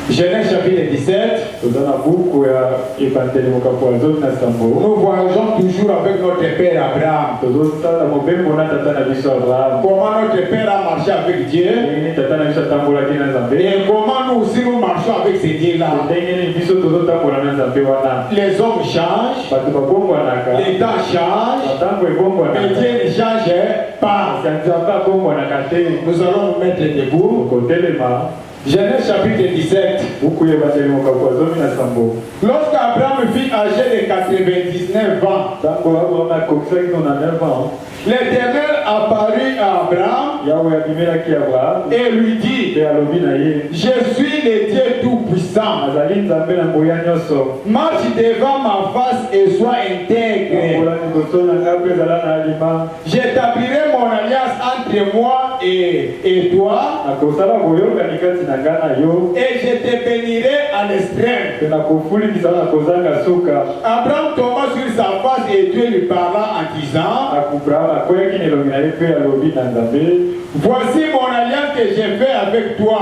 Genèse chapitre 17. Nous voyageons toujours avec notre père Abraham. Comment notre père a marché avec Dieu. Et comment nous aussi nous marchons avec ces dieux-là. Les hommes changent. Les temps changent. Mais Dieu ne change pas. Nous allons nous mettre debout. Genèse chapitre 17. Lorsqu'Abraham fut âgé de 99 ans, l'Éternel apparut à Abraham et lui dit, je suis le Dieu Tout-Puissant. Marche devant ma face et sois intègre. J'établirai mon alliance entre moi et toi. Et je te bénirai à l'extrême. Abraham tomba sur sa face et Dieu lui parla en disant, voici mon alliance que j'ai fait avec toi.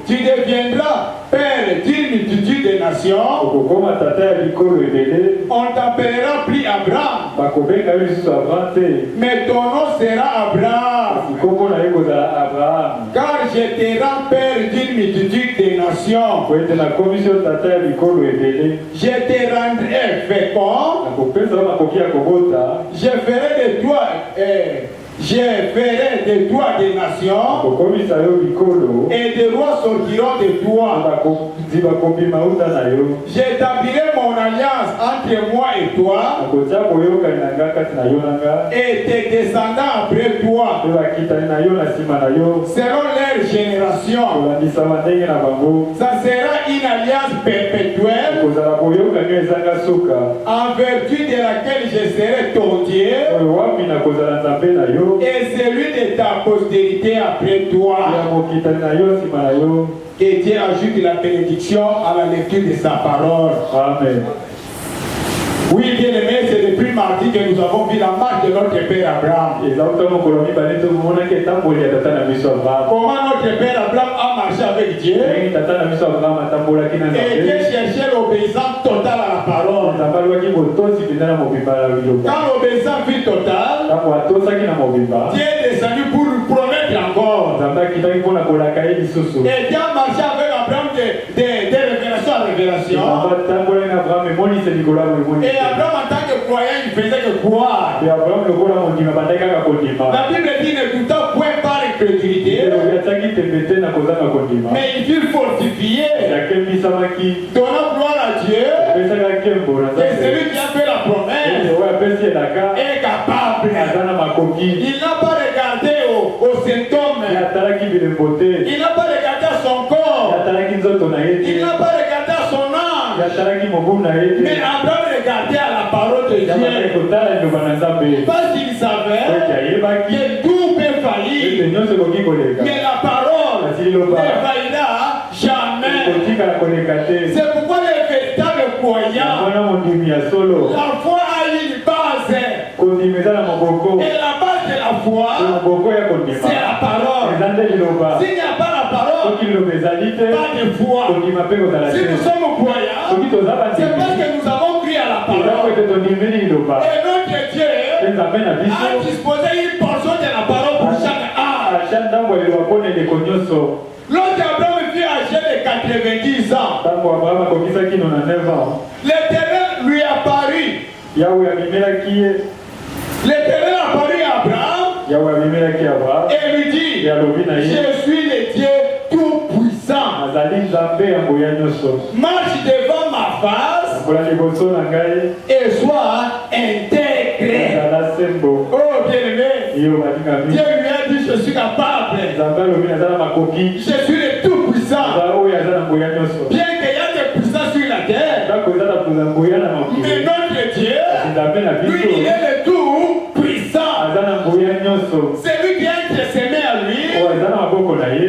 Tu deviendras père d'une multitude de nations. On t'appellera plus Abraham, mais ton nom sera Abraham. Car je te rends père d'une multitude de nations. Je te rendrai fécond. Je ferai de toi des nations. Et des rois sortiront de toi. J'établirai mon alliance entre moi et toi. Et tes descendants après toi, selon leur génération. Ça sera une alliance perpétuelle, en vertu de laquelle je serai ton Dieu et celui de ta postérité après toi. Que Dieu ajoute la bénédiction à la lecture de sa parole. Amen. Oui, bien aimé, c'est depuis mardi que nous avons vu la marche de notre père Abraham. Comment notre père Abraham a marché avec Dieu. Et Dieu cherchait l'obéissance totale à la parole. Quand l'obéissance fut totale, Dieu est descendu pour nous promettre encore. Et Dieu a marché avec Abraham de révélation à révélation. Et Abraham en tant que croyant, il faisait que croire. La Bible dit n'écouta point par incrédulité, mais il fut fortifié, donnant gloire à Dieu. Et celui qui a fait la promesse est capable. Il n'a pas regardé aux symptômes. Il n'a pas regardé à son corps. Il n'a pas regardé à son âge. Mais Abraham regardait à la parole de Dieu. Parce qu'il savait que tout peut faillir, mais la parole ne faillira jamais. C'est pourquoi les véritables croyants, la foi a une base. Et la base de la foi, c'est la parole. S'il n'y a pas la parole, pas de foi. Si nous sommes croyants, c'est parce que nous avons cru à la parole. Et notre Dieu a disposé une portion de la parole pour chaque âge. Lorsqu'Abraham fut âgé de 90 ans, l'Éternel lui apparut. L'Éternel apparut à Abraham et lui dit, je suis le Dieu Tout-Puissant. Marche devant ma face et sois intégré. Oh bien-aimé, Dieu lui a dit, je suis capable. Je suis le Tout-Puissant. Bien qu'il y ait des puissants sur la terre, mais notre Dieu, lui, il est le Tout-Puissant. C'est lui qui a été semé à lui.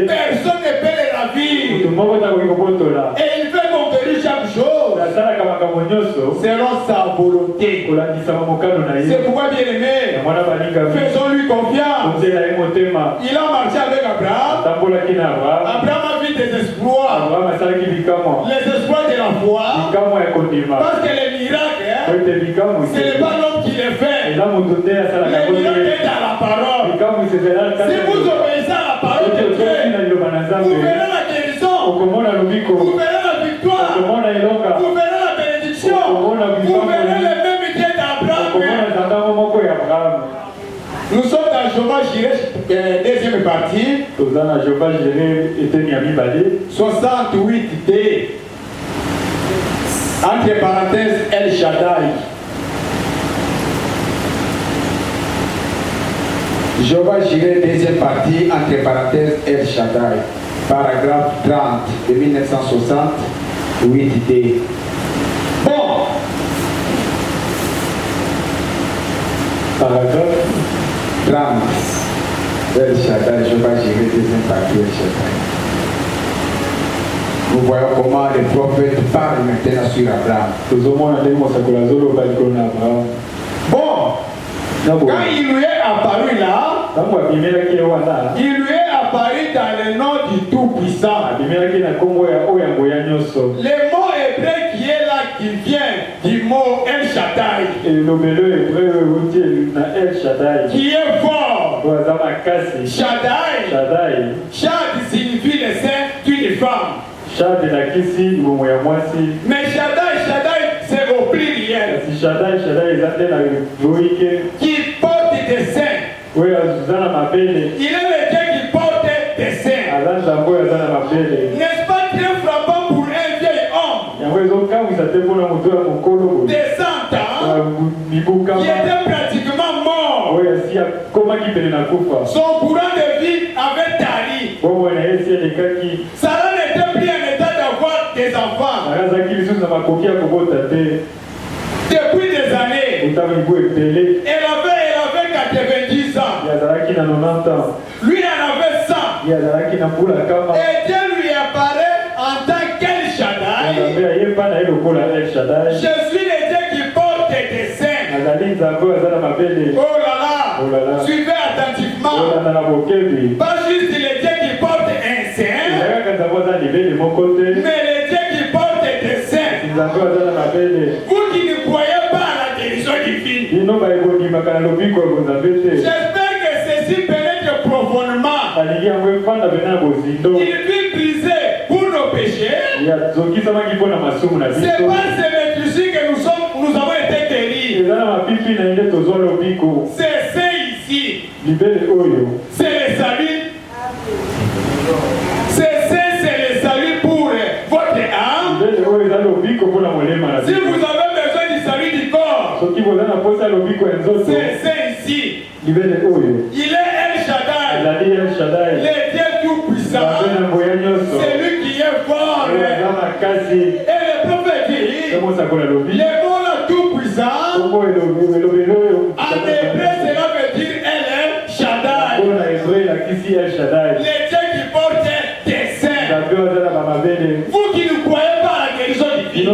Personne ne peut le ravir. Et il fait conquérir chaque chose selon sa volonté. C'est pourquoi, bien aimé, faisons-lui confiance. Il a marché avec Abraham. Abraham a vu des les espoirs de la foi. Parce que les miracles, ce n'est pas l'homme qui les fait. Les miracles est à la parole. Si vous obéissez à la parole de Dieu, vous verrez la guérison, vous verrez la victoire, vous verrez la bénédiction, vous verrez les mêmes idées d'Abraham. Nous sommes dans Jéhovah Jireh, deuxième partie. 68D. Entre parenthèses, El Shaddai. Jéhovah Jireh, deuxième partie, entre parenthèses, El Shaddai. Paragraphe 30 de 1968D. Bon. Paragraphe 30. El Shaddai, Jéhovah Jireh, deuxième partie, El Shaddai. Nous voyons comment les prophètes parlent maintenant sur Abraham. Bon, quand il lui est apparu là, il lui est apparu dans le nom du Tout-Puissant. Le mot hébreu qui est là, qui vient du mot El Shaddai, qui est fort. Shaddai, Shad signifie le sein d'une femme. Mais Shaddai, c'est au pluriel. Qui porte des seins. Il est le Dieu qui porte des seins. N'est-ce pas très frappant pour un vieil homme de 100 ans qui était pratiquement mort? Son courant de vie avait tari. Sarah n'était plus en état d'avoir des enfants. Depuis des années, elle avait 90 ans. Lui en avait 100. Et Dieu lui apparaît en tant qu'El Shaddai. Je suis le Dieu qui porte des seins. Oh là là, suivez attentivement. Pas juste le Dieu qui porte un sein, mais le Dieu qui porte des seins. Vous qui ne croyez pas à la guérison divine, j'espère que ceci pénètre profondément. Il vit briser pour nos péchés. C'est par ces métrucies que nous avons été guéris. C'est ici. C'est le salut. C'est le salut pour votre âme. Si vous avez besoin du salut du corps, c'est ici. Il est El Shaddai, le Dieu tout-puissant. C'est lui qui est fort. Et le prophète dit, le mot là tout-puissant, en hébreu cela veut dire El Shaddai. Le Dieu qui porte des seins. Vous qui ne croyez pas à la guérison divine, le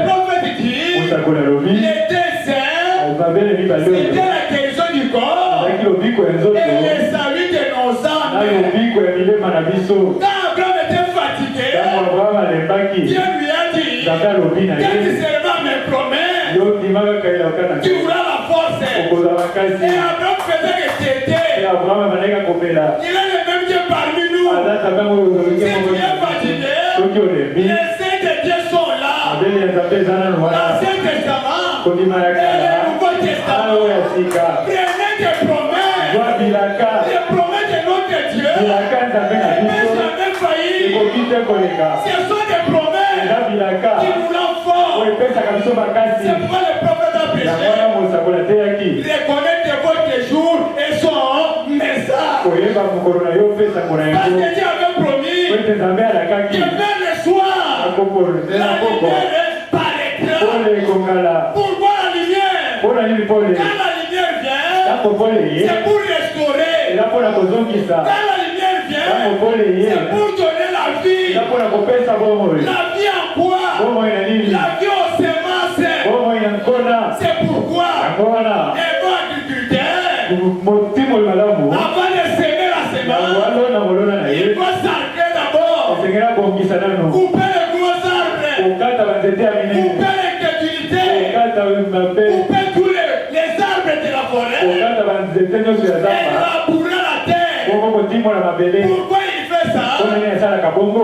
prophète dit, les deux seins, c'était la guérison du corps et le salut de nos âmes. Quand Abraham était fatigué, Dieu lui a dit, quand tu seulement me promets, tu auras la force. Et Abraham faisait que c'était. Il est le même Dieu parmi nous. Si tu es fatigué, les saints de Dieu sont là. L'Ancien Testament et le Nouveau Testament. Prenez des promesses. Les promesses de notre Dieu ne peuvent jamais faillir. Ce sont des promesses qui nous rendent forts. C'est pourquoi le prophète a prêché. Reconnaissez votre jour et son message. Parce que Dieu avait promis que vers le soir, la lumière paraîtra. Pourquoi la lumière? Quand la lumière vient, c'est pour restaurer. Quand la lumière vient, c'est pour donner la vie. La vie en quoi? La vie aux semences. C'est pourquoi un bon agriculteur, avant de semer la semence, il faut s'arrêter d'abord couper les gros arbres, couper l'incrédulité, couper tous les arbres de la forêt, et labourer la terre. Pourquoi il fait ça?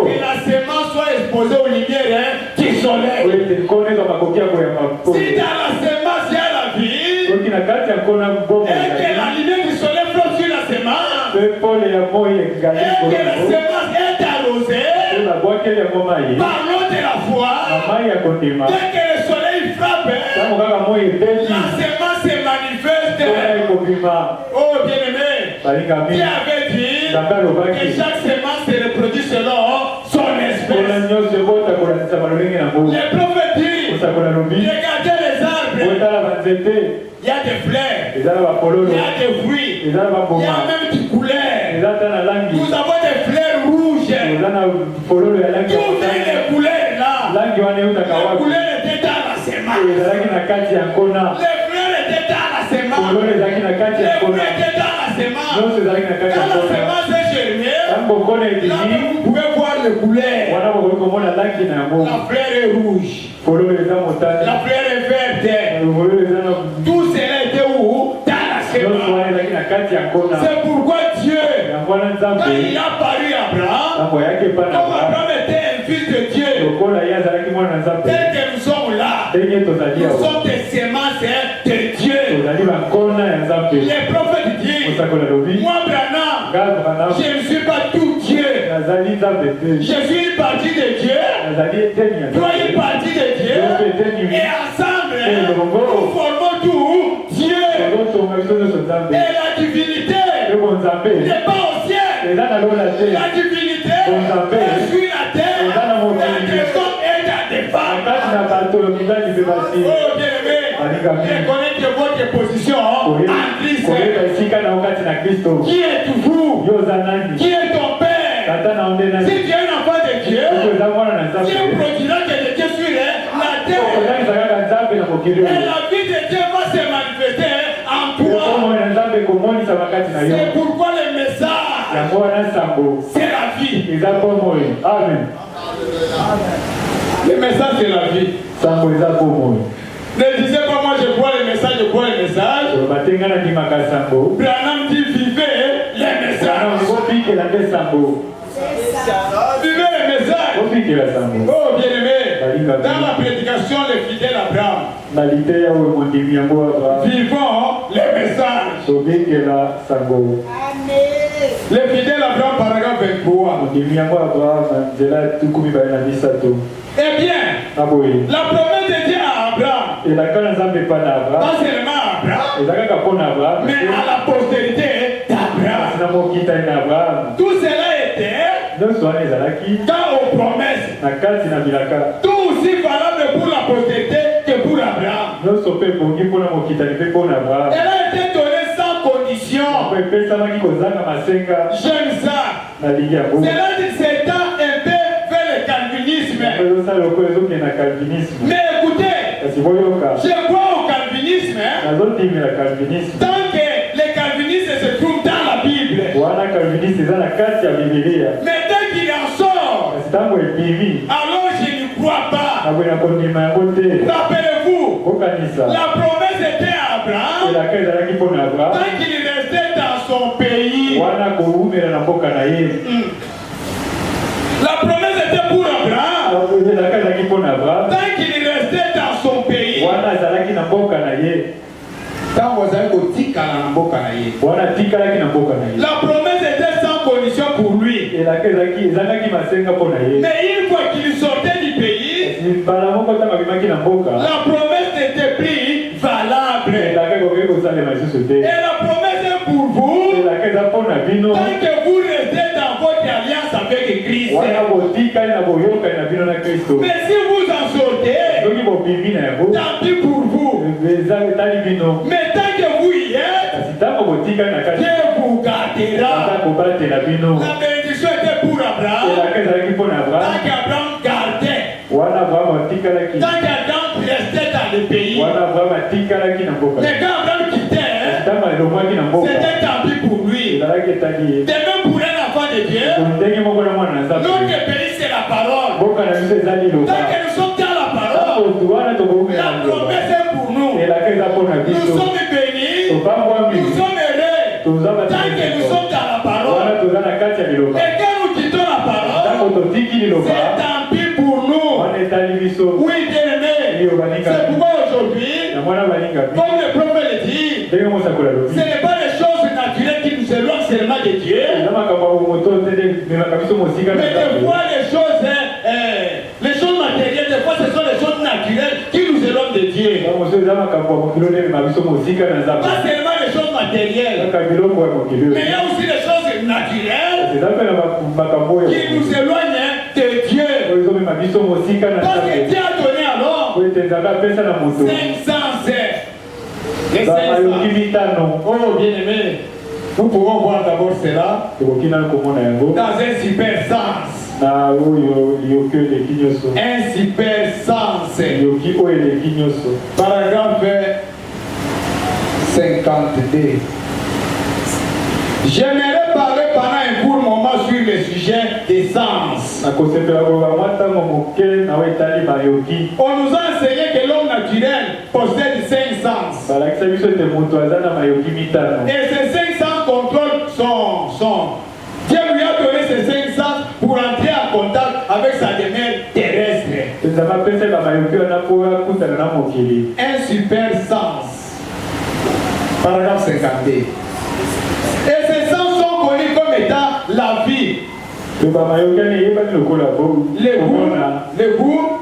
Que la semence soit exposée aux lumières du soleil. Si dans la semence il y a la vie, et que la lumière du soleil flotte sur la semence, et que la semence est arrosée par l'eau de la foi, dès que le soleil frappe, la semence se manifeste. Oh bien-aimé, qui avait dit que chaque semence se reproduit selon son espèce. Les prophètes disent, regardez les arbres, il y a des fleurs, il y a des fruits, il y a même des couleurs. Nous avons des fleurs rouges. Toutes les couleurs là, les couleurs étaient dans la semence. Les fleurs étaient dans la semence. Les fruits étaient dans la semence. Quand la semence est germée, là vous pouvez voir les couleurs. La fleur est rouge, la fleur est verte. Tout cela était où? Dans la semence. C'est pourquoi Dieu, quand il a paru à Abraham, comme Abraham était un fils de Dieu, tel que nous sommes là, nous sommes des semences de Dieu. Les prophètes disent, moi Branham, je ne suis pas tout Dieu. Je suis une partie de Dieu, toi une partie de Dieu, et ensemble, nous formons tout Dieu. Et la divinité n'est pas au ciel. La divinité est sur la terre. Dans des hommes et dans des femmes. Oh bien-aimé, reconnaissez votre position en Christ. Qui êtes-vous? Qui est ton père? Si tu es un enfant de Dieu, Dieu produira que de Dieu sur la terre. Et la vie de Dieu va se manifester en toi. C'est pourquoi le message, c'est la vie. Amen. Le message, c'est la vie. Ne disez pas moi je crois le message, je crois le message. Branham dit vivez les messages. Vivez les messages. Oh bien-aimé, dans la prédication, les fidèles Abraham, vivons les messages. Les fidèles Abraham, paragraphe 23. Eh bien, la promesse de Dieu à Abraham, pas seulement à Abraham, mais à la postérité d'Abraham. Tout cela était dans aux promesses. Tout aussi valable pour la postérité que pour Abraham. Elle a été donnée sans condition. J'aime ça. Cela dit, c'est un peu vers le calvinisme. Mais écoutez, je crois au calvinisme. Tant que les calvinistes se trouvent dans la Bible. Mais dès qu'il en sort, alors je ne crois pas. Rappelez-vous, la promesse était à Abraham. Tant qu'il restait dans son pays. La promesse était pour Abraham. Tant qu'il restait dans son pays. La promesse était sans condition pour lui. Mais une fois qu'il sortait du pays, la promesse n'était plus valable. Et la promesse est pour vous. Tant que vous restez dans votre alliance avec Christ. Mais si vous en sortez, tant pis pour vous. Mais tant que vous y êtes, Dieu vous gardera. La bénédiction était pour Abraham. Tant qu'Abraham gardait, tant qu'Abraham restait dans le pays, mais quand Abraham quittait, c'était tant pis pour lui. De même pour un enfant de Dieu, notre pays sera que nous sommes dans la parole, la promesse est pour nous. Nous sommes bénis, nous sommes heureux. Tant que nous sommes dans la parole, et quand nous quittons la parole, c'est tant pis pour nous. Oui, bien-aimé, c'est pourquoi aujourd'hui, comme le prophète le dit, ce n'est pas les choses naturelles qui nous éloignent seulement de Dieu, mais des fois les choses matérielles, des fois ce sont les choses naturelles qui nous éloignent de Dieu. Pas seulement les choses matérielles, mais il y a aussi les choses naturelles qui nous éloignent de Dieu. Parce que Dieu a donné alors 500 airs. Les 500. Oh bien-aimé, nous pouvons voir d'abord cela dans un super sens. Un super sens. Paragraphe 52. J'aimerais parler pendant un court moment sur le sujet des sens. On nous a enseigné que l'homme naturel possède 5 sens. Et ces 5 sens contrôlent son. Dieu lui a donné ces 5 sens pour entrer en contact avec sa demeure terrestre. Un super sens. Paragraphe 52. Et ces sens sont connus comme étant la vie, le goût,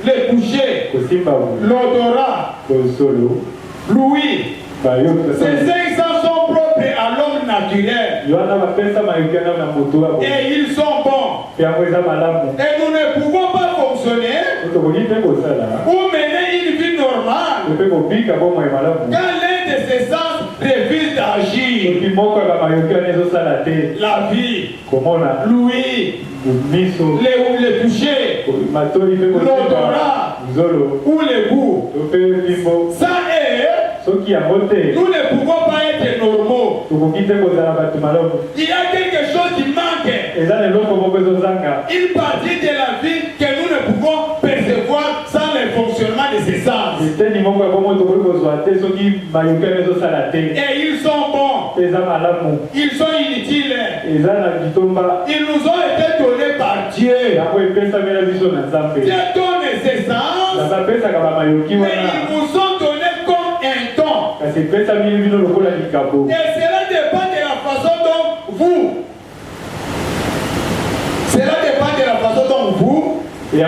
le toucher, l'odorat, l'ouïe. Ces 5 sens sont propres à l'homme naturel. Et ils sont bons. Et nous ne pouvons pas fonctionner ou mener une vie normale quand l'un de ces sens refuse d'agir. La vie, l'ouïe, le toucher, l'odorat ou le goût. Ça est, nous ne pouvons pas être normaux. Il y a quelque chose qui manque. Une partie de la vie que nous ne pouvons percevoir sans le fonctionnement de ces sens. Et ils sont bons. Ils sont inutiles. Ils nous ont été donnés par Dieu. Dieu donne ces sens, mais ils nous ont donné comme un don. Et cela dépend de la façon dont vous. C'est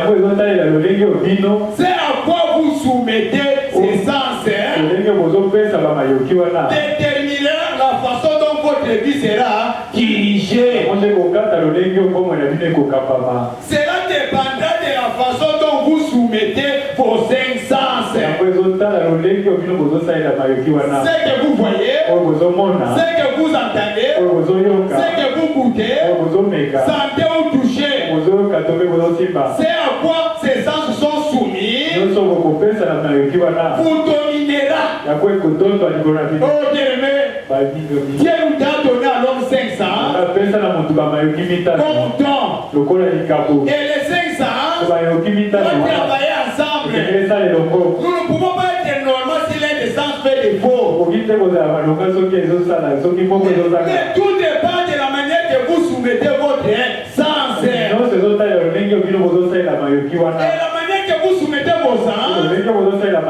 à quoi vous soumettez ces sens. Déterminera la façon dont votre vie sera dirigée. Cela dépendra de la façon dont vous soumettez vos 5 sens. Ce que vous voyez, ce que vous entendez, ce que vous goûtez, sentez ou touchez. C'est à quoi ces sens sont soumis. Vous dominera. Oh bien-aimé, Dieu nous a donné à l'homme 5 sens comme don. Et les 5 sens doivent travailler ensemble. Nous ne pouvons pas être normaux si l'un des sens fait défaut. Mais tout dépend de la manière que vous soumettez votre sens. Et la manière que vous soumettez vos sens, c'est de la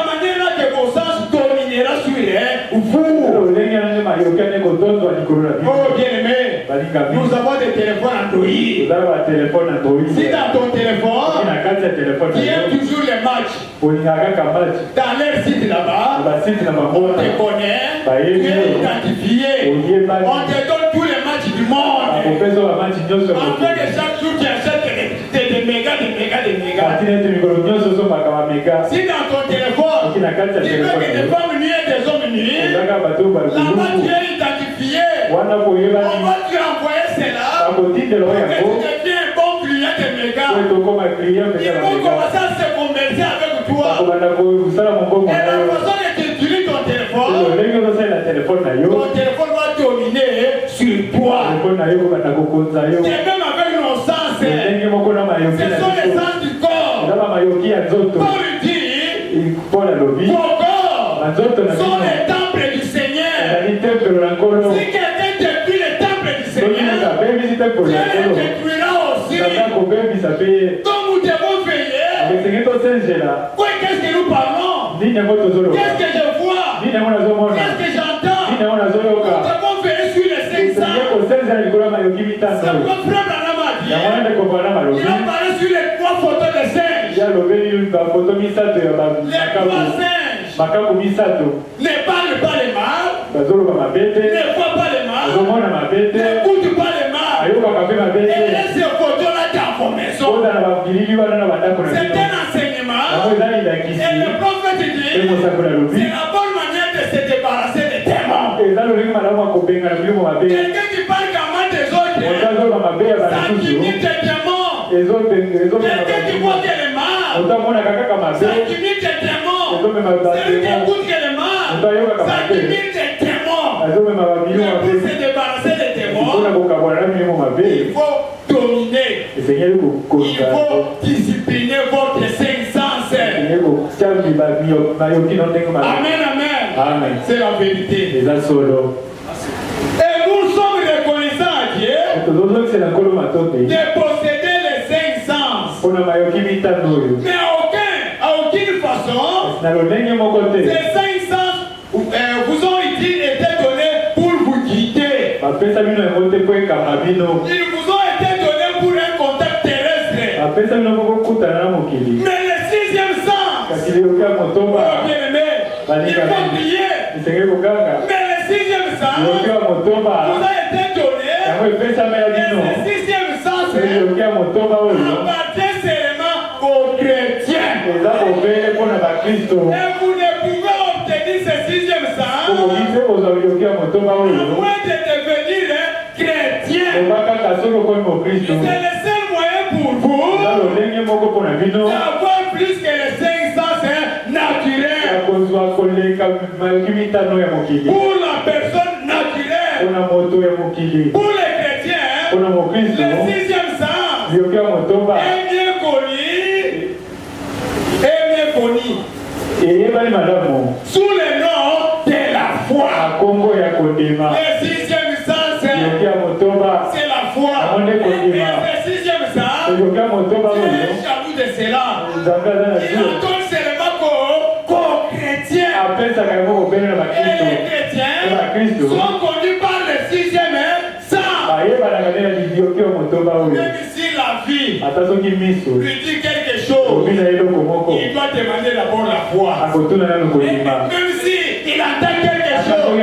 manière que vos sens dominera sur vous. Oh bien-aimé, nous avons des téléphones Android. Si dans ton téléphone, tu aimes toujours les matchs, dans leur site là-bas, on te connaît, tu es identifié, on te donne tous les matchs du monde. Après que chaque jour tu achètes des mégas. Si dans ton téléphone, tu veux que des femmes nues et des hommes nus, là-bas tu es identifié. On va te envoyer cela. Pour que tu deviens un bon client de mégas. Ils vont commencer à se converser avec toi. Et la façon dont tu utilises ton téléphone va dominer sur toi. C'est même avec nos sens. C'est vos corps sont les temples du Seigneur. Si quelqu'un détruit les temples du Seigneur, Dieu les détruira aussi. Donc nous devons veiller. Qu'est-ce que nous parlons? Qu'est-ce que je vois? Qu'est-ce que j'entends? Nous devons veiller sur les 500. C'est pourquoi Frère Branham a dit, il a parlé sur les 3 photos de singes. Les 3 singes ne parlent pas les mâles, ne voient pas les mâles, n'écoutent pas les mâles, et laissent ces photos-là dans vos maisons. C'est un enseignement, et le prophète dit, c'est la bonne manière de se débarrasser des démons. Quelqu'un qui parle comment des autres, ça diminue des démons. Quelqu'un qui voit que les mâles, ça diminue des démons. Celui qui écoute que les mâles, ça diminue des démons. Mais pour se débarrasser des démons, il faut dominer. Il faut discipliner votre 500. Amen, amen. C'est la vérité. Et nous sommes reconnaissants à Dieu de posséder les 500. Mais à aucune façon, ces 500 vous ont été donnés pour vous guider. Ils vous ont été donnés pour un contact terrestre. Mais le 6e sens, oh bien-aimé, il faut prier. Mais le 6e sens vous a été donné. Et le 6e sens appartient seulement aux chrétiens. Et vous ne pouvez obtenir ce 6e sens à moins de devenir chrétien. C'est le seul moyen pour vous d'avoir plus que les 500 naturels. Pour la personne naturelle, pour les chrétiens, le 6e sens est bien connu sous le nom de la foi. Le 6e sens, c'est la foi. Et le 6e sens, c'est jaloux de cela. Il entend seulement qu'aux chrétiens. Et les chrétiens sont connus par le 6e sens. Même si la vie lui dit quelque chose, il doit demander d'abord la foi. Même si il entend quelque chose,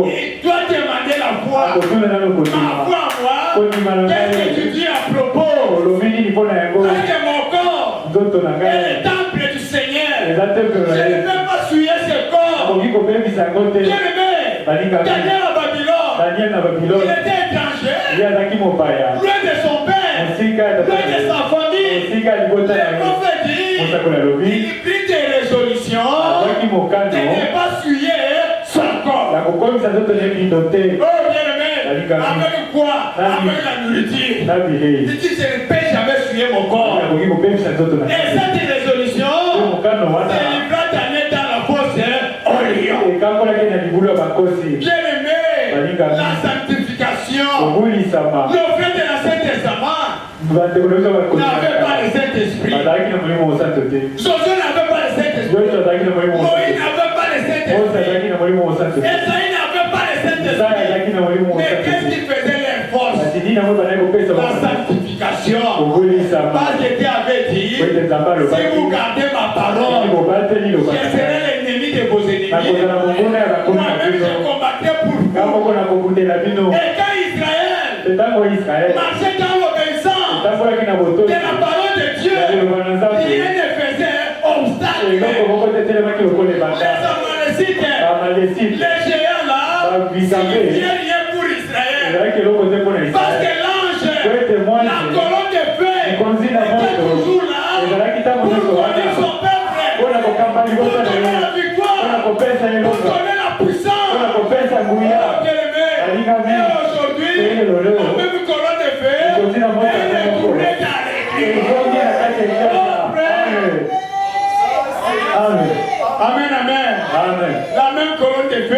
il doit demander la foi. Ma foi, moi, qu'est-ce que tu dis à propos? Parce que mon corps est le temple du Seigneur. Je ne peux pas souiller ce corps. Bien-aimé, Daniel à Babylone, il était étranger, loin de son père, loin de sa famille. Le prophète dit, il prit des résolutions de ne pas souiller son corps. Oh bien-aimé, avec quoi? Avec la nourriture. Il dit, je ne peux jamais souiller mon corps. Et cette résolution, c'est livra Daniel dans la fosse au lion. Bien-aimé, la sanctification, l'offre de l'Ancien Testament n'avait pas le Saint-Esprit. Josué n'avait pas le Saint-Esprit. Moïse n'avait pas le Saint-Esprit. Esaïe n'avait pas le Saint-Esprit. Mais qu'est-ce qui faisait leur force? La sanctification. Parce que Dieu avait dit, si vous gardez ma parole, je serai l'ennemi de vos ennemis. Moi-même je combattrai pour vous. Et quand Israël marchait dans l'obéissance de la parole de Dieu, rien ne faisait obstacle. Les Amalécites, les géants là, signifiaient rien pour Israël. Parce que l'ange, la colonne de feu, était toujours là pour conduire son peuple, pour donner la victoire, pour donner la puissance. Et aujourd'hui, la même colonne de feu, elle est tournée dans l'église. Oh frère, Amen. Amen, amen. Amen. La même colonne de feu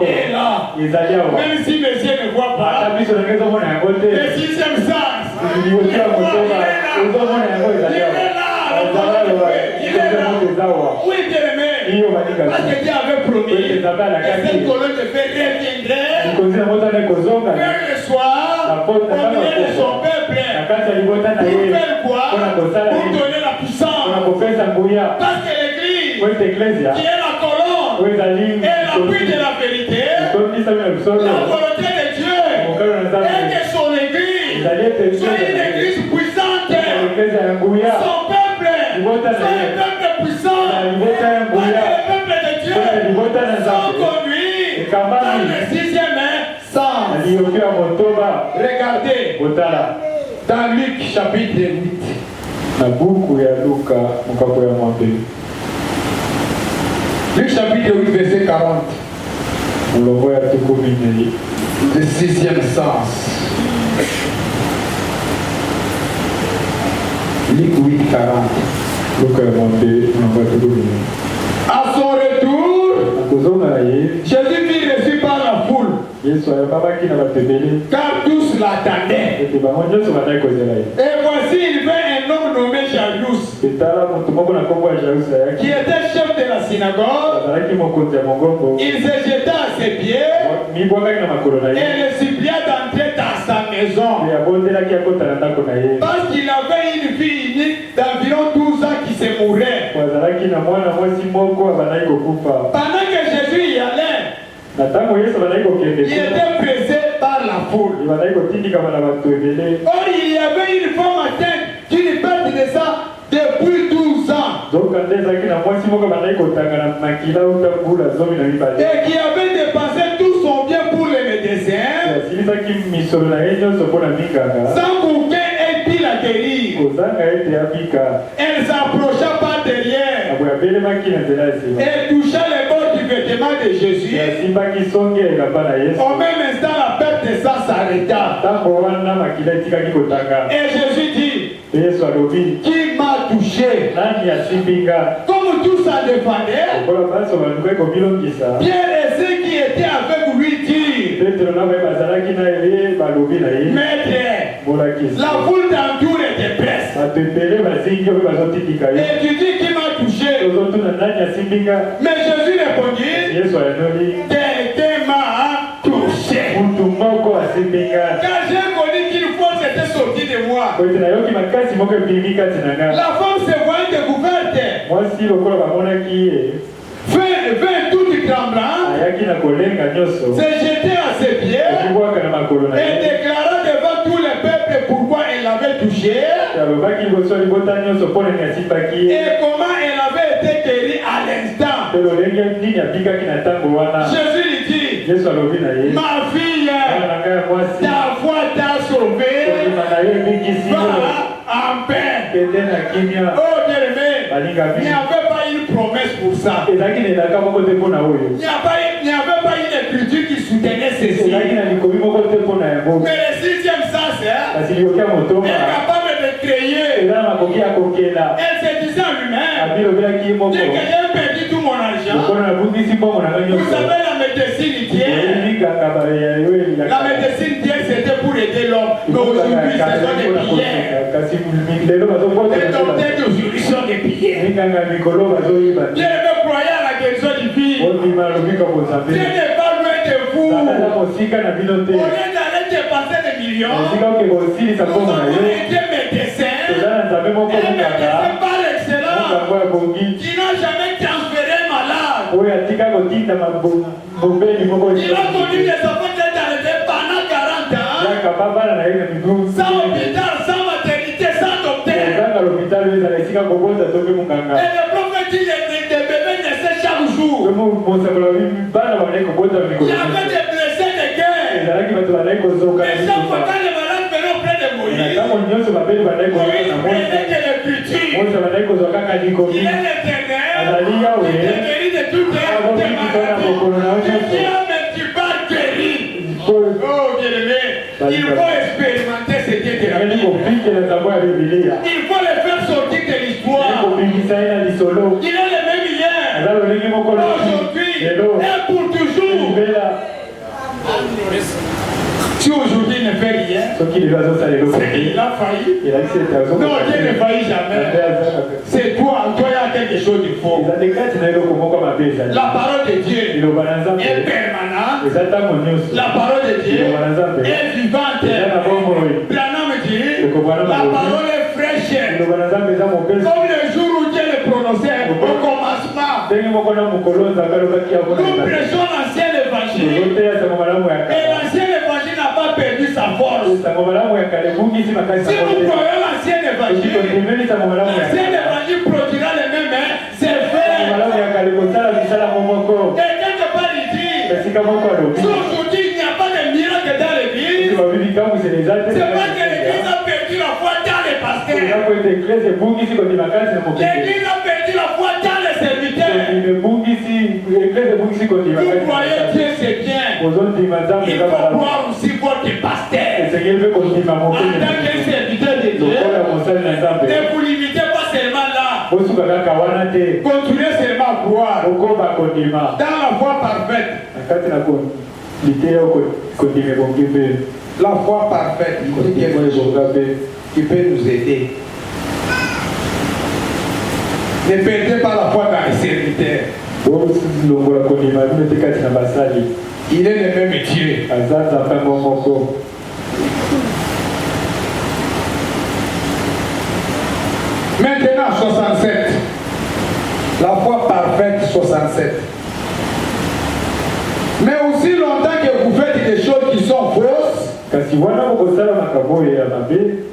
est là. Même si monsieur ne voit pas, le sixième sens, il est là. Il est là. Oui, bien-aimé. Parce que Dieu avait promis que cette colonne de feu reviendrait vers le soir au milieu de son peuple. Pour faire quoi? Pour donner la puissance. Parce que l'Église, qui est la colonne, est l'appui de la vérité, la volonté de Dieu, et que son Église soit une Église puissante. Son peuple soit un peuple puissant. Parce que le peuple de Dieu sont conduits dans le sixième sens. Regardez dans Luc chapitre 8. Luc chapitre 8 verset 40. Le sixième sens. Luc 8 40. À son retour, Jésus fut reçu par la foule, car tous l'attendaient. Et voici, il vint un homme nommé Jairus, qui était chef de la synagogue. Il se jeta à ses pieds et le supplia d'entrer dans sa maison, parce qu'il avait une fille unique d'environ 12 ans qui se mourait. Pendant que Jésus y allait, il était pressé par la foule. Or, il y avait une femme atteinte d'une perte de sang depuis 12 ans, et qui avait dépensé tout son bien pour les médecins, sans qu'aucun ait pu la guérir. Elle s'approcha par derrière et toucha les bords du vêtement de Jésus. Au même instant, la perte de sang s'arrêta. Et Jésus dit, qui m'a touché? Comme tout ça dépendait, Pierre et ceux qui étaient avec lui dirent, Maître, la foule t'entoure et te presse. Et tu dis qui m'a touché? Mais Jésus répondit, quelqu'un m'a touché. Car j'ai connu qu'une force était sortie de moi. La femme se voyait découverte, vint toute tremblant, se jetait à ses pieds et déclara devant tout le peuple pourquoi elle l'avait touché et comment elle avait été guérie à l'instant. Jésus lui dit, ma fille, ta foi t'a sauvée, va en paix. Oh bien-aimé, il n'y avait pas une promesse pour ça. Il n'y avait pas une écriture qui soutenait ceci. Mais le sixième sens est capable de créer. Elle se disait en lui-même, dès que j'ai perdu tout mon argent, vous savez la médecine tienne, c'était pour aider l'homme. Mais aujourd'hui, ce sont des prières. Les docteurs d'aujourd'hui sont des prières. Dieu ne croyait à la guérison divine. Dieu n'est pas loin de vous. Au lieu d'aller dépenser des millions, vous avez été médecin. Un médecin par excellence qui n'a jamais transféré un malade. Il a connu des enfants qui étaient arrêtés pendant 40 ans. Sans hôpital, sans maternité, sans docteur. Et le prophète dit des bébés naissaient chaque jour. Il y avait des blessés de guerre. Et chaque fois quand les malades venaient auprès de Moïse, Moïse prenait que l'écriture. Il est l'éternel. Il te guérit de toutes tes maladies. Tu vas guérir. Oh bien-aimé, il faut expérimenter ce qui est thérapie. Il faut les faire sortir de l'histoire. Il est le même hier, Si aujourd'hui il ne fait rien, il a failli. Non, Dieu ne faillit jamais. C'est toi il y a quelque chose de faux. La parole de Dieu est permanente. La parole de Dieu est vivante. Branham dit, la parole est fraîche. Comme le jour où Dieu le prononçait au commencement. Nous prêchons l'ancien évangile. Et l'ancien évangile n'a pas perdu sa force. Si nous croyons l'ancien évangile produira les mêmes effets. Et quelque part il dit, si aujourd'hui il n'y a pas de miracle dans l'église, c'est parce que l'église a perdu la foi dans les pasteurs. L'église a perdu la foi dans les serviteurs. Vous croyez Dieu c'est bien. Il faut croire aussi votre pasteur. En tant que serviteur de Dieu, ne vous limitez pas seulement là. Continuez seulement à croire dans la foi parfaite. La foi parfaite qui peut nous aider. Ne perdez pas la foi dans les serviteurs. Il est le même Dieu. Maintenant 67. La foi parfaite 67. Mais aussi longtemps que vous faites des choses qui sont fausses,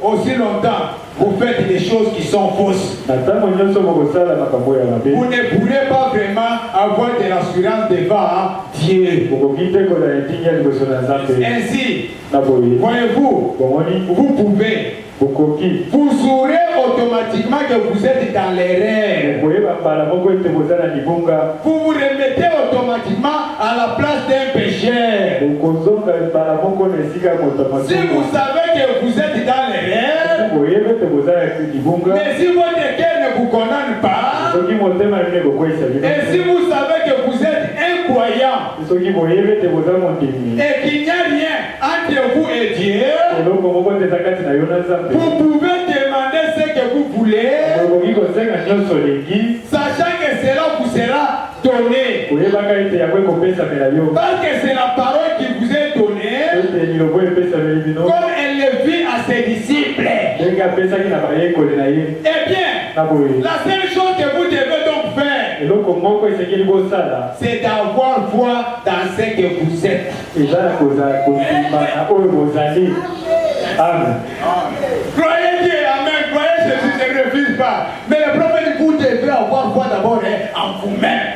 aussi longtemps vous faites des choses qui sont fausses, vous ne pourrez pas vraiment avoir de l'assurance devant Dieu. Ainsi, voyez-vous, vous pouvez, vous saurez automatiquement que vous êtes dans l'erreur. Vous vous remettez automatiquement à la place d'un pécheur. Si vous savez que vous êtes dans l'erreur, mais si votre cœur ne vous condamne pas, et si vous savez que vous êtes incroyant, et qu'il n'y a rien entre vous et Dieu, vous pouvez demander ce que vous voulez, sachant que cela vous sera donné. Parce que c'est la parole qui vous est donnée, comme elle le vit à ses disciples. Eh bien, la seule chose que vous devez donc faire, c'est d'avoir foi dans ce que vous êtes. Amen. Croyez Dieu, amen. Croyez Jésus, ne refuse pas. Mais le prophète dit, vous devez avoir foi d'abord en vous-même.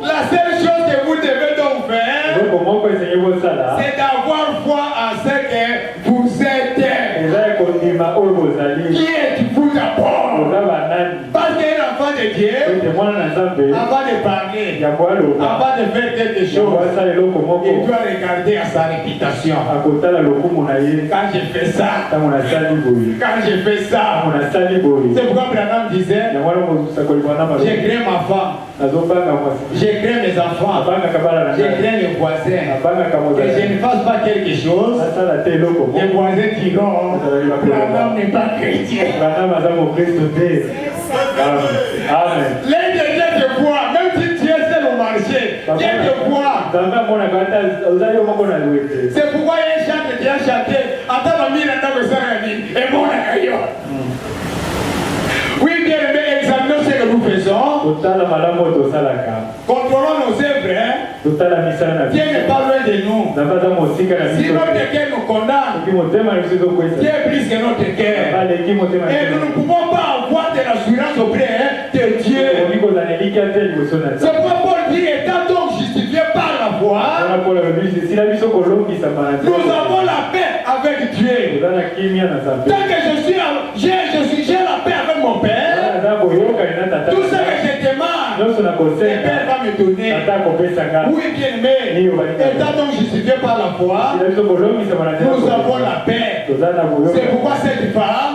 La seule chose que vous devez donc faire, c'est d'avoir foi en ce que vous êtes. Qui êtes-vous d'abord? Parce qu'un enfant de Dieu, avant de parler, avant de faire quelque chose, il doit regarder à sa réputation. Quand j'ai fait ça, c'est pourquoi Branham disait, j'ai créé ma femme, j'ai créé mes enfants, j'ai créé les voisins. Que je ne fasse pas quelque chose, les voisins diront, Branham n'est pas chrétien. Amen. Les derniers te voient, même si tu es seul au marché, Dieu te voit. C'est pourquoi il chante, Dieu a chanté, attends, ma mère, et mon aïe. Oui, bien aimé, examinons ce que nous faisons. Contrôlons nos œuvres. Dieu n'est pas loin de nous. Si notre cœur nous condamne, Dieu est plus que notre cœur. Et nous ne pouvons pas avoir de l'assurance auprès de Dieu. C'est pourquoi Paul dit, étant donc justifié par la foi, nous avons la paix avec Dieu. Tant que j'ai la paix avec mon Père, tout ce que je demande, le Père va me donner. Oui, bien aimé, étant donc justifié par la foi, nous avons la paix. C'est pourquoi cette femme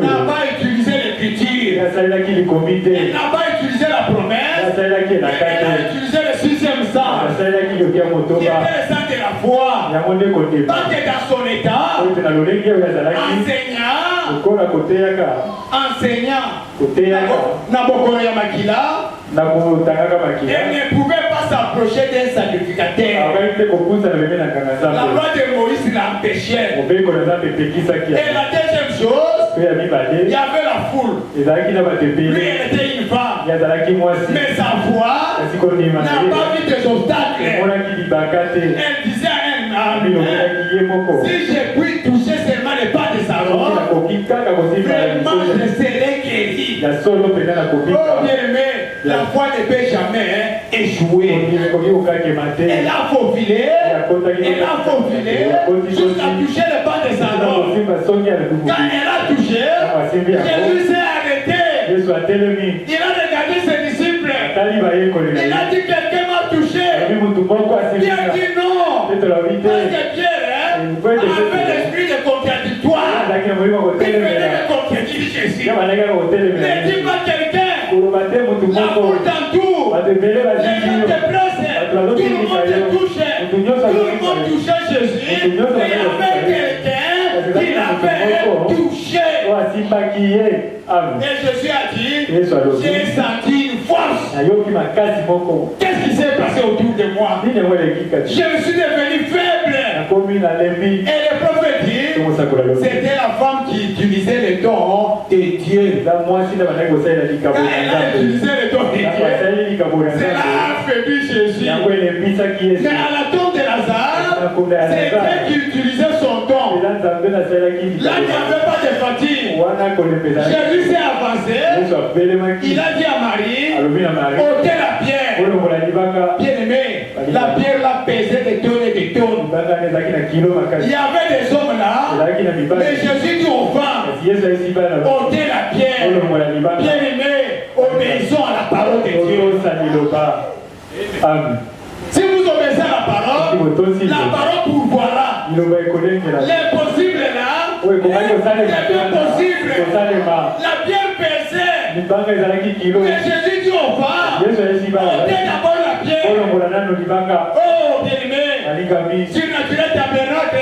n'a pas utilisé l'écriture, elle n'a pas utilisé la promesse, elle a utilisé le 6e puissance, qui était le sang de la foi, parce que dans son état, enseignant, Nabokoro Yamakila, elle ne pouvait pas s'approcher d'un sacrificateur. La loi de Moïse l'empêchait. Et la deuxième chose, il y avait la foule. Lui, elle était une femme. Mais sa voix n'a pas vu des obstacles. Elle disait à un homme, si je puis toucher seulement les pas de sa robe, vraiment je serai guéri. Oh bien-aimé, la foi ne peut jamais échouer. Elle a faufilé, jusqu'à toucher les pas de sa robe. Quand elle a touché, Jésus s'est arrêté. Il a regardé ses disciples. Il a dit, quelqu'un m'a touché. Il a dit non. Parce que Pierre avait l'esprit de contradictoire. Il venait de contredire Jésus. Ne dis pas quelqu'un. La foule t'entoure. Les gens te placent. Tout le monde te touche. Tout le monde touchait Jésus. Et il y avait quelqu'un qui l'avait touché. Et Jésus a dit, j'ai senti une force. Qu'est-ce qui s'est passé autour de moi? Je suis devenu faible. Et le prophète dit, c'était la femme qui utilisait les dons de Dieu. Quand elle a utilisé les dons de Dieu, cela a affaibli Jésus. Mais à la tombe de Lazare, c'est elle qui utilisait son don. Là, il n'y avait pas de fatigue. Jésus s'est avancé. Il a dit à Marie, ôtez la pierre. Bien-aimé, la pierre l'a pesé des tonnes et des tonnes. Il y avait des hommes là, mais Jésus dit aux femmes, ôtez la pierre. Bien-aimé, obéissons à la parole de Dieu. Amen. Si vous obéissez à la parole pourvoira. L'impossible là, c'est bien possible. La pierre pesée. Mais Jésus dit aux femmes, ôtez d'abord la pierre. Oh, bien-aimé, surnaturel tabernacle.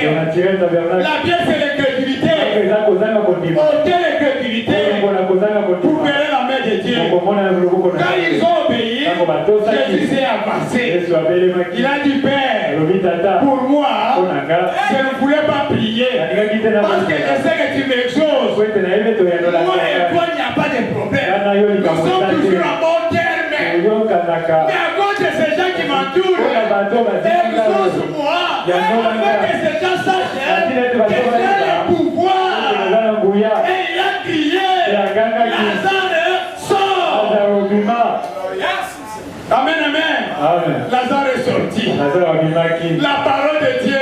La pierre, c'est l'incrédulité. Ôtez l'incrédulité. Vous verrez la main de Dieu. Quand ils ont obéi, Jésus s'est avancé. Il a dit, Père, pour moi, je ne voulais pas prier. Parce que je sais que tu m'exauces. Moi et toi, il n'y a pas de problème. Nous sommes toujours à bon terme. Mais à cause de ces gens qui m'entourent, exauce-moi. Afin que ces gens sachent que j'ai le pouvoir. Et il a crié, Lazare, sort. Amen, amen. Lazare est sorti. La parole de Dieu,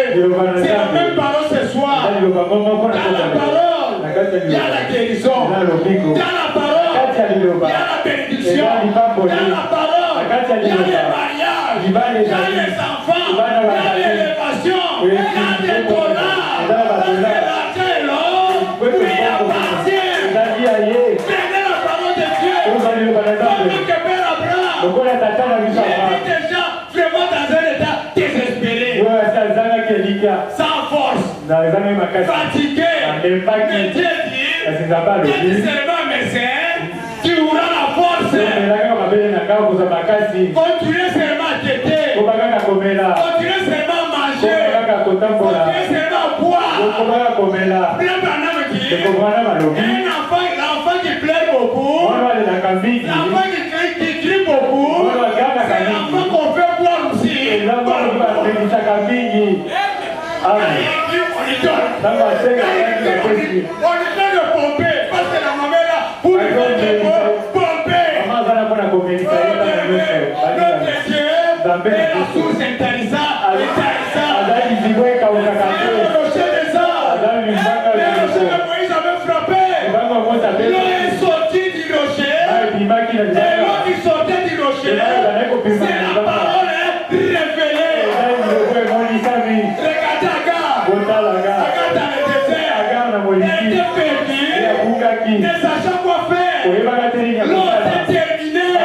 c'est la même parole ce soir. Dans la parole, il y a la guérison. Dans la parole, il y a la bénédiction. Dans la parole, il y a les mariages. Il y a les enfants. Il y a l'élévation. Il y a des dollars. Parce que l'argent est l'or. Il appartient. Prenez la parole de Dieu. Comme que Père Abraham. Il était déjà vraiment dans un état désespéré. Sans force. Fatigué. Mais Dieu dit, seulement médecin, tu auras la force. Continuez seulement à têter. Continuez seulement à manger. Continuez seulement à boire. Un enfant qui pleure beaucoup, l'enfant qui crie beaucoup, c'est l'enfant qu'on fait boire aussi. On est de pomper, parce que la maman là, pour lui faire pomper. Notre Dieu est la source intéressante. Le rocher des arbres. Le rocher de Moïse avait frappé. L'eau est sortie du rocher. Et l'eau qui sortait du rocher, c'est la parole révélée. Regardez Agar. Agar dans le désert. Elle était perdue. Ne sachant quoi faire. L'eau était terminée.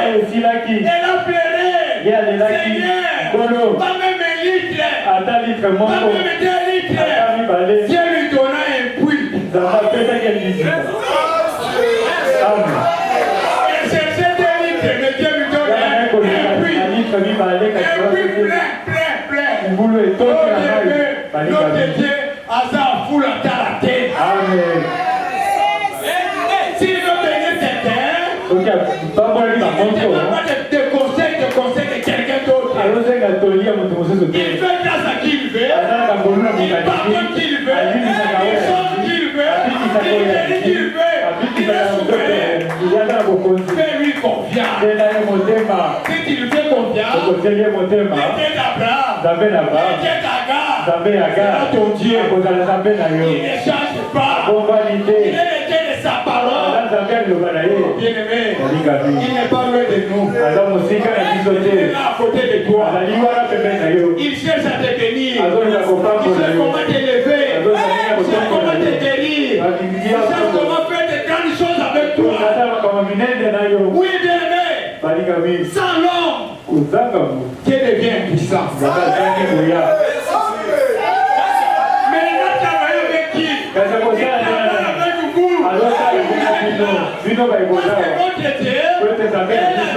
Elle a pleuré. Seigneur, pas même un litre, ata litre pas moko même 2 litres. ata mibale Dieu lui donna un puits. nzambe apesaki elizita amen Il cherchait 2 litres, mais Dieu lui donne un puits. na litre mibale kasi Un puits plein. mbulu etoki na mai Notre Dieu a sa foule à la terre. amen S'il veut bénir cette terre, soki apambolaki il ne bamoto demande pas de conseils de quelqu'un d'autre. azozenga toli ya moto mosusu te Il fait grâce à qui il veut. azalaka ngolu na Il pardonne qui il veut. Il sauve qui il veut. Il guérit qui il veut. Il est souverain. iyaka na bokonzi Fais-lui confiance. tena ye motema Si tu lui fais confiance, okoteli ye motema le Dieu d'Abraham, nzambe na le ba Dieu d'Agar, nzambe ya ga sera ton Dieu. akozala nzambe na yo Il ne change pas. bombani Il te est le Dieu de sa aza parole. nzambe aliloba na ye Bien-aimé, alingami il n'est pas loin de nous. aza mosika na biso Il est te là à côté de toi. azali wana pembeni na yo Il cherche à te bénir. azolinga Il kopambola cherche yo comment t'élever. Il cherche comment te guérir. Il cherche comment faire de grandes choses avec toi. ata makambo minene na yo Oui, bien-aimé. balingami Sans l'homme, kozanga mo Dieu devient puissant. nzambe azangi koya Mais il a travaillé avec qui? kasi Il akosala travaille avec vous. azosala mpena bino bino Parce baekozala que notre Dieu est la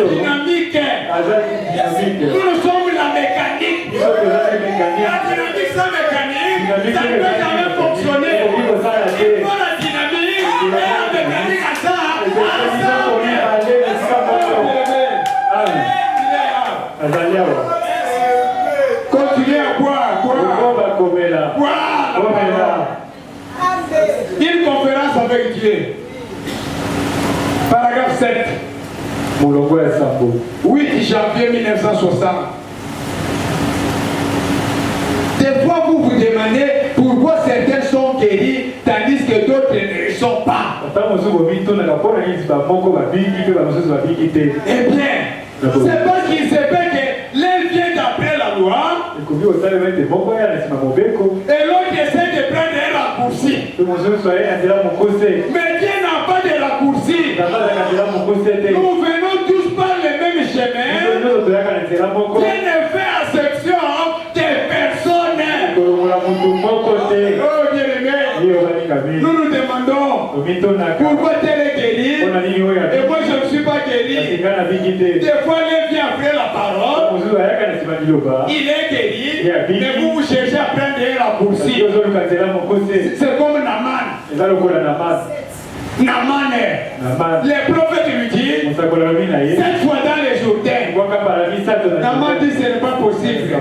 dynamique. aza dinamike Nous, nous sommes la mécanique. biso tozali La mécanique dynamique sans mécanique, ça ne peut jamais fonctionner. okoki kosala Il te faut la dynamique et la mécanique à ça. Ensemble. mibale esika moko azali awa Continuez à boire, oko bakomela komela Une conférence avec Dieu. Paragraphe 7. molongo ya sambo 8 janvier 1960. Des fois, vous vous demandez pourquoi certains sont guéris tandis que d'autres ne le sont pas. ata mosusu bomitonaka mpona nini bamoko babiki mpe bamosusu babiki te Eh bien, c'est parce qu'il se fait que l'un vient d'après la loi ekoki kosalema ete moko ya na nsima mobeko et l'autre essaie de prendre un raccourci. mpe mosusu aye na nzela mokuse Mais Dieu n'a pas de raccourci. nzambe azaka nzela mokuse te Nous venons tous par le même biso chemin. nyonso toyaka na nzela moko Dieu ne fait exception de personne. kolongola motu moko te Oh bien-aimé, iyo balingami nous nous demandons tomitonaka pourquoi tel est guéri mpona nini oyo et moi je ne suis pas guéri. asinga na biki te Des fois, l'un vient après la parole, mosusu ayaka na nsima liloba il est guéri, Yeah, mais vous cherchez à prendre un raccourci. ozoluka nzela mokuse C'est comme Naman. eza lokola na masi Naman, na masi les prophètes lui disent, mosakola lobi na ye 7 fois dans les Jourdains. bwaka mbala misato na Naman dit, ce n'est pas possible.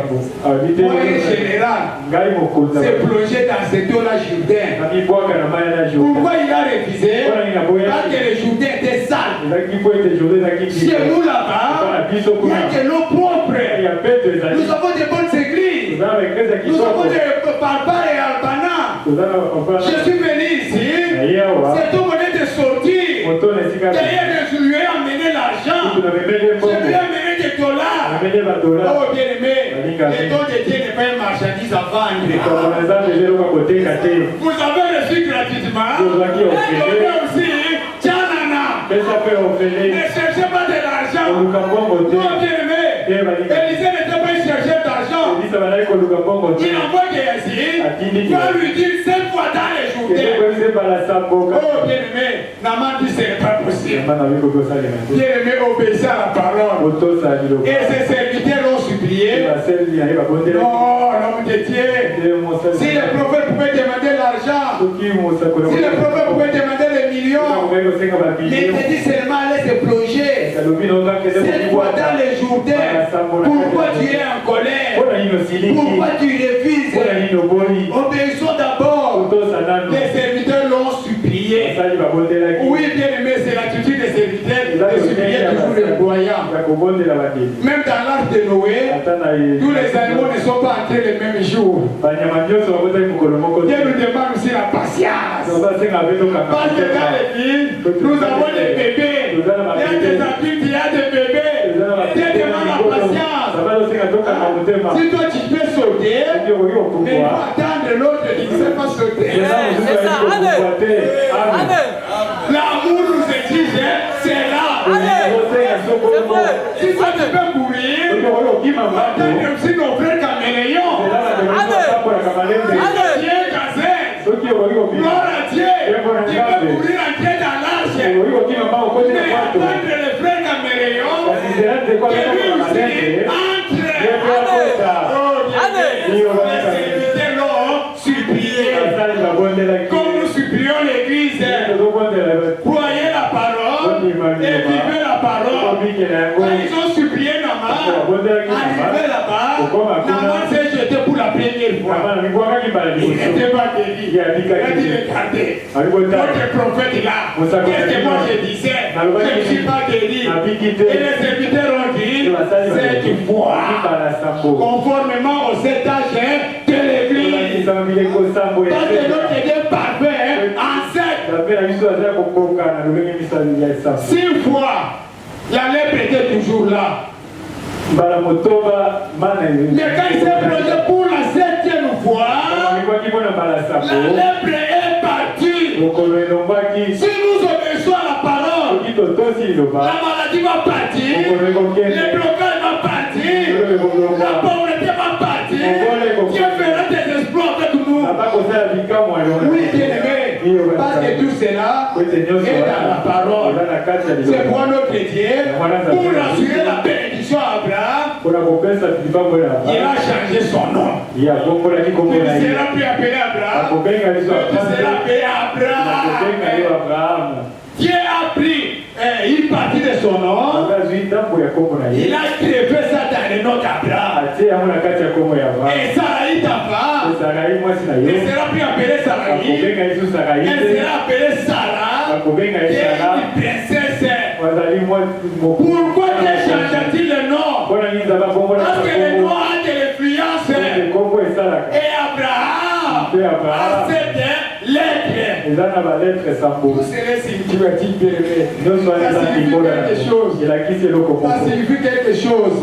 abi te Moi, un général, ngai mokonzi s'est plongé dans cette eau-là Jourdain. amibwaka na mai na jour Pourquoi il a refusé? Parce que les Jourdains étaient sales. ezalaki po ete journée ezalaki Chez nous là-bas, il y a de l'eau propre. ya peto ezali Nous avons de bonnes églises. toza na baeglise ya Nous avons kitoko de Barbare et Albana. toza na bapapa Je suis venu ici. naye awa C'est au moment de sortir. moto na esika Derrière, je lui ai amené l'argent. kutu na memele Je lui ai mbongo amené des dollars. memele badola Oh bien-aimé, le don de Dieu n'est pas une marchandise à vendre. likambo eza ndezeloka koteka te Vous avez reçu gratuitement. Vous avez offert. Donnez aussi. Tianana. pesa mpe ofele Ne cherchez pas de l'argent. koluka mbongo te Oh bien-aimé, te balinga Élisée n'était pas chercher d'argent. elisa bazali koluka mbongo te Il envoie Géasi. Va lui dire 7 fois dans les journées. ezokwebisa ebala samboka Oh bien-aimé, Naman dit ce n'est pas possible. yamba na biko kosalema te Bien-aimé, obéissez à la parole. otosala liloba Et ses serviteurs l'ont supplié. baseli naye babondela Oh, l'homme de Dieu. Si le prophète pouvait demander l'argent, soki mosakola si le prophète pouvait demander les millions, okoki kosenga il babilio était dit seulement aller se plonger. kalobi nozakende Cette fois dans les Jourdains, pourquoi tu es en colère? mpona nini osiliki Pourquoi tu refuses? mpona nini oboli Obéissons d'abord. otosa nano Les serviteurs l'ont supplié. basali babondelaki Oui, bien aimé, c'est l'attitude des serviteurs eza de supplier toujours les croyants. ya kobondela badeli Même dans l'arche de Noé, ata na tous les animaux ne sont pas entrés le même jour. banyama nyonso babotaki mokolo moko Dieu nous demande aussi la patience. basenga mpe Parce que dans l'église, nous avons des bébés. Il y a des adultes, il y a des bébés. Dieu demande la patience. Si toi tu peux sauter, mais il faut attendre l'autre qui ne sait pas sauter. L'amour nous exige, c'est là. Si toi tu peux courir, aussi nos frères caméléons. Dieu gazette. Gloire à Dieu. Tu peux courir entrer dans l'arche. Mais attendre les frères caméléons. Que lui aussi entre. Les serviteurs l'ont supplié. Comme nous supplions l'église. Croyez la parole et vivez la parole. Quand ils ont supplié Nama, arrivé là-bas, Nama s'est jeté pour la première fois. Il n'était pas guéri. Il a dit regardez, votre prophète là, qu'est-ce que moi je disais? Je ne suis pas guéri. Et les serviteurs ont dit, cette fois, conformément aux étages de l'église, parce que notre Dieu parfait en 6 fois, la lèpre était toujours là. Mais quand il s'est plongé pour la 7e fois, la lèpre est partie. Si nous obéissons à la parole, la maladie va partir, le blocage va partir, la pauvreté va partir. Dieu fera des exploits avec nous. Oui, bien-aimé, parce que tout cela est dans la parole. C'est pour notre Dieu, pour assurer la bénédiction à Abraham, il a changé son nom. Il ne sera plus appelé Abraham, il sera appelé Abraham. Dieu a pris une partie de son nom, il a créé ça dans le nom d'Abraham. Et Sarai, ta femme, elle sera plus appelée Sarai, elle sera appelée Sarah, qui est une princesse. Pourquoi Dieu change-t-il le nom? Parce que le nom a de l'influence. Et Abraham a cette lettre. Vous serez significatif, bien-aimé. Ça signifie quelque chose.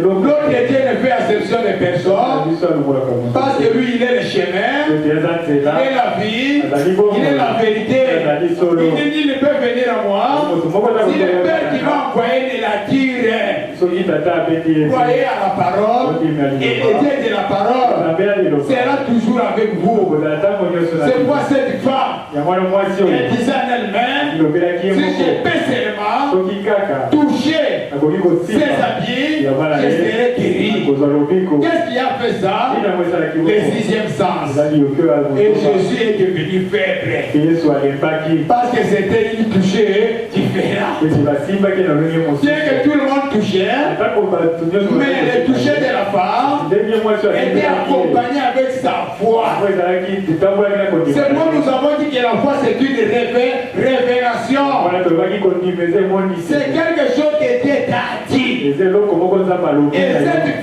L'autre Dieu ne fait exception de personne. Parce que lui, il est le chemin, il est la vie, il est la vérité. Il dit, il ne peut venir à moi si le Père qui m'a envoyé ne la dire. Croyez à la parole et le Dieu de la parole sera toujours avec vous. C'est quoi cette femme? Elle disait en elle-même, si je peux seulement toucher ses habits, je serai guéri. Qu'est-ce qui a fait ça? Le 6e sens. Et Jésus est devenu faible. Parce que c'était une toucher différente. Bien que tout le monde touchait, mais le toucher de la femme était accompagné avec sa foi. C'est pourquoi nous avons dit que la foi c'est une révélation. C'est quelque chose qui était dit. Et cette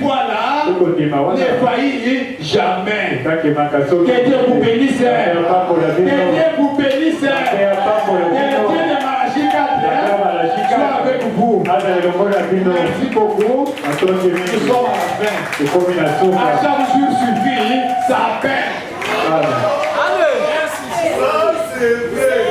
foi-là ne faillit jamais. Que Dieu vous bénisse. Que Dieu vous bénisse. Que le Dieu de Malachi 4 soit avec vous. Merci beaucoup. Nous sommes à la fin. À chaque jour suffit sa peine. C'est vrai.